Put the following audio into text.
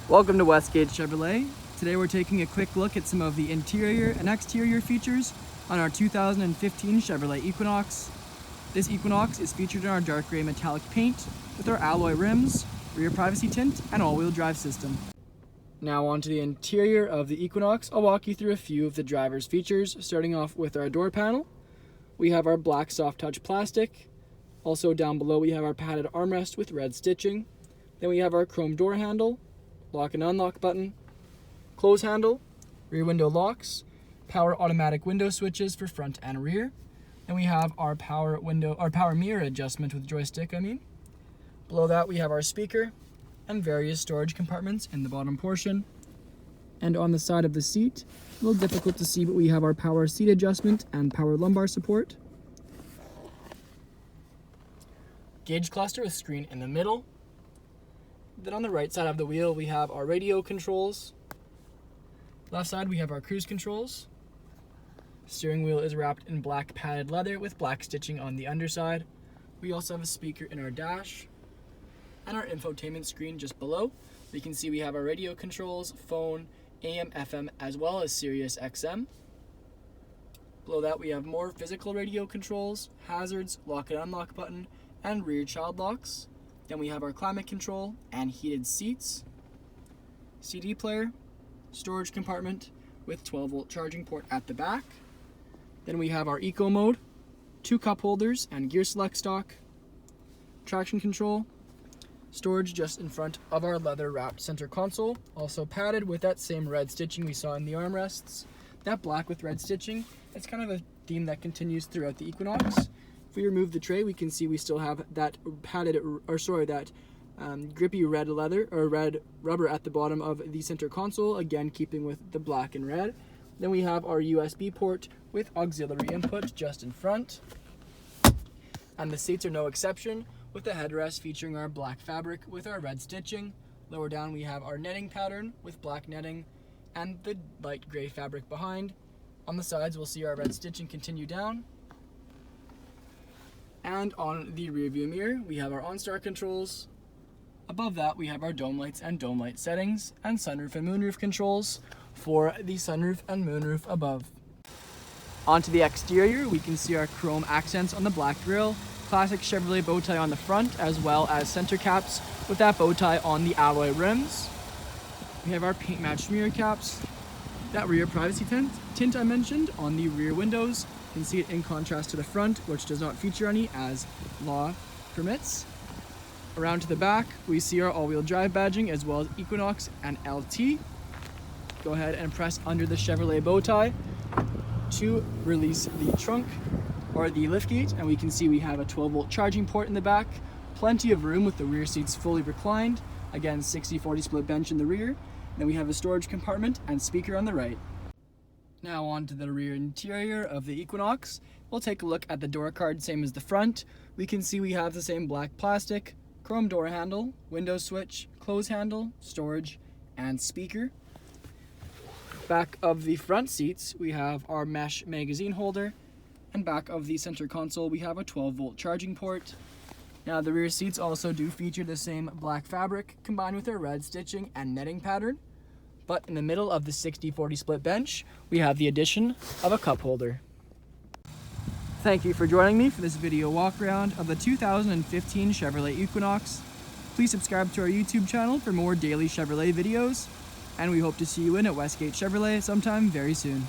Welcome to Westgate Chevrolet. Today we're taking a quick look at some of the interior and exterior features on our 2015 Chevrolet Equinox. This Equinox is featured in our dark gray metallic paint with our alloy rims, rear privacy tint, and all-wheel drive system. Now onto the interior of the Equinox. I'll walk you through a few of the driver's features, starting off with our door panel. We have our black soft touch plastic. Also down below we have our padded armrest with red stitching. Then we have our chrome door handle, lock and unlock button, close handle, rear window locks, power automatic window switches for front and rear. Then we have our power mirror adjustment with joystick, Below that we have our speaker and various storage compartments in the bottom portion. And on the side of the seat, a little difficult to see, but we have our power seat adjustment and power lumbar support. Gauge cluster with screen in the middle. Then on the right side of the wheel, we have our radio controls. Left side, we have our cruise controls. Steering wheel is wrapped in black padded leather with black stitching on the underside. We also have a speaker in our dash. And our infotainment screen just below. We can see we have our radio controls, phone, AM, FM, as well as Sirius XM. Below that, we have more physical radio controls, hazards, lock and unlock button, and rear child locks. Then we have our climate control and heated seats, CD player, storage compartment with 12-volt charging port at the back. Then we have our eco mode, 2 cup holders and gear select stalk, traction control, storage just in front of our leather wrapped center console, also padded with that same red stitching we saw in the armrests. That black with red stitching, it's kind of a theme that continues throughout the Equinox. If we remove the tray, we can see we still have that grippy red leather or red rubber at the bottom of the center console, again keeping with the black and red. Then we have our USB port with auxiliary input just in front. And the seats are no exception, with the headrest featuring our black fabric with our red stitching. Lower down we have our netting pattern with black netting and the light gray fabric behind. On the sides we'll see our red stitching continue down. And on the rear view mirror we have our OnStar controls. Above that we have our dome lights and dome light settings and sunroof and moonroof controls for the sunroof and moonroof above. Onto the exterior, we can see our chrome accents on the black grille, classic Chevrolet bow tie on the front, as well as center caps with that bow tie on the alloy rims. We have our paint matched mirror caps, that rear privacy tint I mentioned on the rear windows. You can see it in contrast to the front, which does not feature any as law permits. Around to the back, we see our all-wheel drive badging as well as Equinox and LT. Go ahead and press under the Chevrolet bow tie to release the trunk or the liftgate, and we can see we have a 12-volt charging port in the back, plenty of room with the rear seats fully reclined, again 60-40 split bench in the rear. Then we have a storage compartment and speaker on the right. Now on to the rear interior of the Equinox. We'll take a look at the door card, same as the front. We can see we have the same black plastic, chrome door handle, window switch, close handle, storage, and speaker. Back of the front seats, we have our mesh magazine holder, and back of the center console, we have a 12-volt charging port. Now the rear seats also do feature the same black fabric combined with our red stitching and netting pattern. But in the middle of the 60-40 split bench, we have the addition of a cup holder. Thank you for joining me for this video walk around of the 2015 Chevrolet Equinox. Please subscribe to our YouTube channel for more daily Chevrolet videos, and we hope to see you in at Westgate Chevrolet sometime very soon.